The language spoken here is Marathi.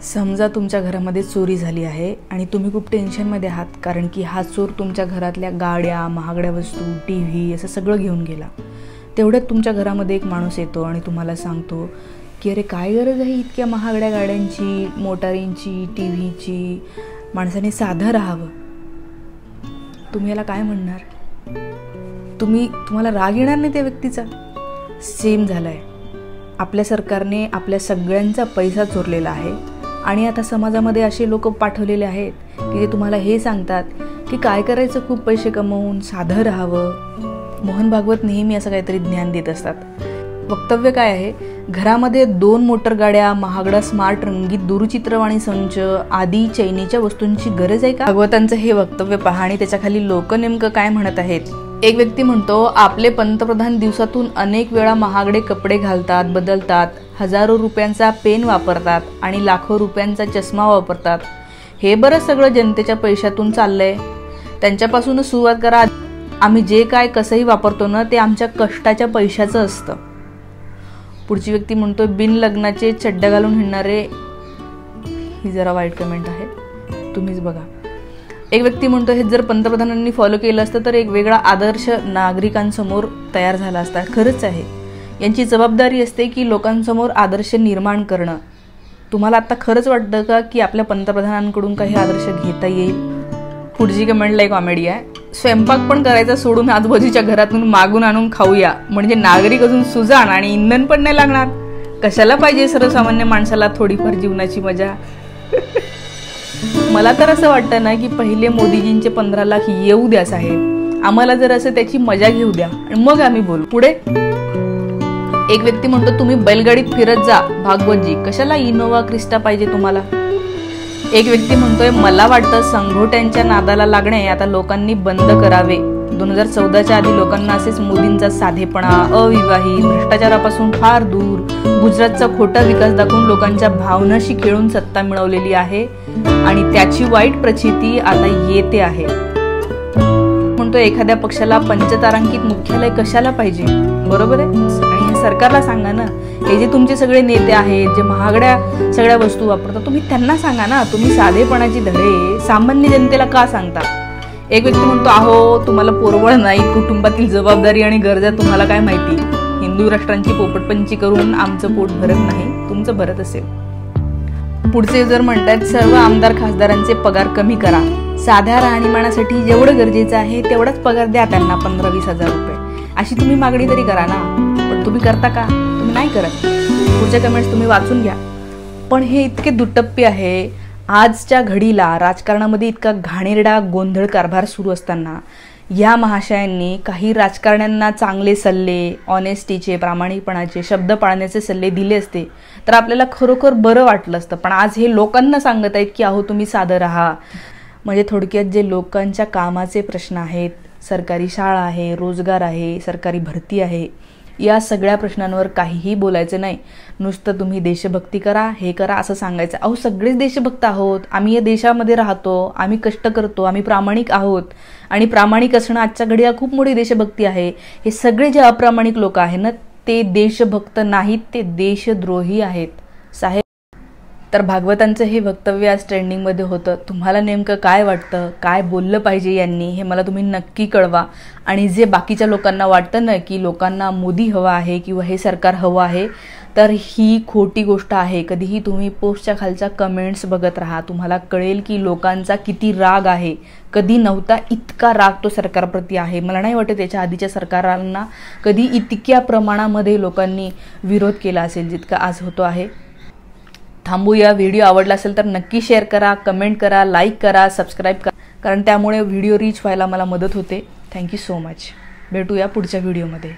समजा तुमच्या घरामध्ये चोरी झाली आहे आणि तुम्ही खूप टेन्शनमध्ये आहात, कारण की हा चोर तुमच्या घरातल्या गाड्या, महागड्या वस्तू, TV असं सगळं घेऊन गेला. तेवढ्यात तुमच्या घरामध्ये एक माणूस येतो आणि तुम्हाला सांगतो की अरे काय गरज आहे इतक्या महागड्या गाड्यांची, मोटारींची, TVची, माणसाने साधं राहावं. तुम्ही याला काय म्हणणार? तुम्हाला राग येणार नाही त्या व्यक्तीचा? सेम झालं आहे. आपल्या सरकारने आपल्या सगळ्यांचा पैसा चोरलेला आहे आणि आता समाजामध्ये असे लोक पाठवलेले आहेत की ते तुम्हाला हे सांगतात की काय करायचं खूप पैसे कमवून, साधं राहावं. मोहन भागवत नेहमी असं काहीतरी ज्ञान देत असतात. वक्तव्य काय आहे? घरामध्ये 2 मोटर गाड्या, महागडा स्मार्ट रंगीत दूरचित्रवाणी संच आदी चैनीच्या वस्तूंची गरज आहे का? भागवतांचं हे वक्तव्य पहा आणि त्याच्या खाली लोक नेमकं काय म्हणत आहेत. एक व्यक्ती म्हणतो, आपले पंतप्रधान दिवसातून अनेक वेळा महागडे कपडे घालतात, बदलतात, हजारो रुपयांचा पेन वापरतात आणि लाखो रुपयांचा चष्मा वापरतात. हे बरं सगळं जनतेच्या पैशातून चाललंय. त्यांच्यापासूनच सुरुवात करा. आम्ही जे काय कसंही वापरतो ना ते आमच्या कष्टाच्या पैशाचं असतं. पुढची व्यक्ती म्हणतो, बिन लग्नाचे चड्ड्या घालून हिंडणारे. ही जरा वाईट कमेंट आहे, तुम्हीच बघा. एक व्यक्ती म्हणतो, हे जर पंतप्रधानांनी फॉलो केलं असतं तर एक वेगळा आदर्श नागरिकांसमोर तयार झाला असता. खरंच आहे, यांची जबाबदारी असते की लोकांसमोर आदर्श निर्माण करणं. तुम्हाला आता खरंच वाटतं का की आपल्या पंतप्रधानांकडून काही आदर्श घेता येईल? पुढची कमेंटला एक कॉमेडी आहे. स्वयंपाक पण करायचा सोडून आजूबाजूच्या घरातून मागून आणून खाऊया, म्हणजे नागरिक अजून सुजाण आणि इंधन पण नाही लागणार. कशाला पाहिजे सर्वसामान्य माणसाला थोडीफार जीवनाची मजा? मला तर असं वाटतं ना की पहिले मोदीजींचे 15 लाख येऊ द्या साहेब, आम्हाला जर असं त्याची मजा घेऊ द्या आणि मग आम्ही बोलू. पुढे एक व्यक्ती म्हणतो, तुम्ही बैलगाडीत फिरत जा भागवतजी, कशाला इनोवा क्रिस्टा पाहिजे तुम्हाला? एक व्यक्ती म्हणतोय, मला वाटतं संघोट्यांच्या नादाला लागणे आता लोकांनी बंद करावे. 2014च्या आधी लोकांना असेच मोदींचा साधेपणा, अविवाहित, भ्रष्टाचारापासून फार दूर, गुजरातचा खोटा विकास दाखवून लोकांच्या भावनाशी खेळून सत्ता मिळवलेली आहे आणि त्याची वाईट प्रचिती आता येते आहे. म्हणतो, एखाद्या पक्षाला पंचतारांकित मुख्यालय कशाला पाहिजे? बरोबर आहे. आणि हे सरकारला सांगा ना. हे जे तुमचे सगळे नेते आहेत, जे महागड्या सगळ्या वस्तू वापरतात, तुम्ही त्यांना सांगा ना. तुम्ही साधेपणाची धडे सामान्य जनतेला का सांगता? एक व्यक्ती म्हणतो, अहो तुम्हाला पोरबळ नाही, कुटुंबातील जबाबदारी आणि गरजा तुम्हाला काय माहिती? हिंदू राष्ट्रांची पोपटपंची करून आमचं पोट भरत नाही, तुमचं भरत असेल. पुढचे युजर म्हणतात, सर्व आमदार खासदारांचे पगार कमी करा. साध्या राहणीमानासाठी जेवढं गरजेचं आहे तेवढाच पगार द्या त्यांना, 15-20 हजार रुपये. अशी तुम्ही मागणी तरी करा ना. पण तुम्ही करता का? तुम्ही नाही करत. पुढच्या कमेंट्स तुम्ही वाचून घ्या. पण हे इतके दुटप्पे आहे. आजच्या घडीला राजकारणामध्ये इतका घाणेरडा गोंधळ कारभार सुरू असताना या महाशयांनी काही राजकारण्यांना चांगले सल्ले, ऑनेस्टीचे, प्रामाणिकपणाचे, शब्द पाळण्याचे सल्ले दिले असते तर आपल्याला खरोखर बरं वाटलं असतं. पण आज हे लोकांना सांगत आहेत की अहो तुम्ही साधं राहा. म्हणजे थोडक्यात जे लोकांच्या कामाचे प्रश्न आहेत, सरकारी शाळा आहे, रोजगार आहे, सरकारी भरती आहे, या सगळ्या प्रश्नांवर काहीही बोलायचं नाही. नुसतं तुम्ही देशभक्ती करा, हे करा असं सांगायचं. अहो सगळेच देशभक्त आहोत, आम्ही या देशामध्ये राहतो, आम्ही कष्ट करतो, आम्ही प्रामाणिक आहोत आणि प्रामाणिक असणं आजच्या घडीला खूप मोठी देशभक्ती आहे. हे सगळे जे अप्रामाणिक लोक आहेत ना ते देशभक्त नाहीत, ते देशद्रोही आहेत साहेब. तर भागवतांचं हे वक्तव्य आज ट्रेंडिंगमध्ये होतं. तुम्हाला नेमकं काय वाटतं, काय बोललं पाहिजे यांनी, हे मला तुम्ही नक्की कळवा. आणि जे बाकीच्या लोकांना वाटतं ना की लोकांना मोदी हवा आहे किंवा हे सरकार हवं आहे, तर ही खोटी गोष्ट आहे. कधीही तुम्ही पोस्टच्या खालच्या कमेंट्स बघत राहा, तुम्हाला कळेल की लोकांचा किती राग आहे. कधी नव्हता इतका राग तो सरकारप्रती आहे. मला नाही वाटत त्याच्या आधीच्या सरकारांना कधी इतक्या प्रमाणामध्ये लोकांनी विरोध केला असेल जितका आज होतो आहे. थांबूया. व्हिडिओ आवडला असेल तर नक्की शेअर करा, कमेंट करा, लाईक करा, सबस्क्राईब करा, कारण त्यामुळे व्हिडिओ रीच व्हायला मला मदत होते. Thank you so much. भेटूया पुढच्या व्हिडिओमध्ये.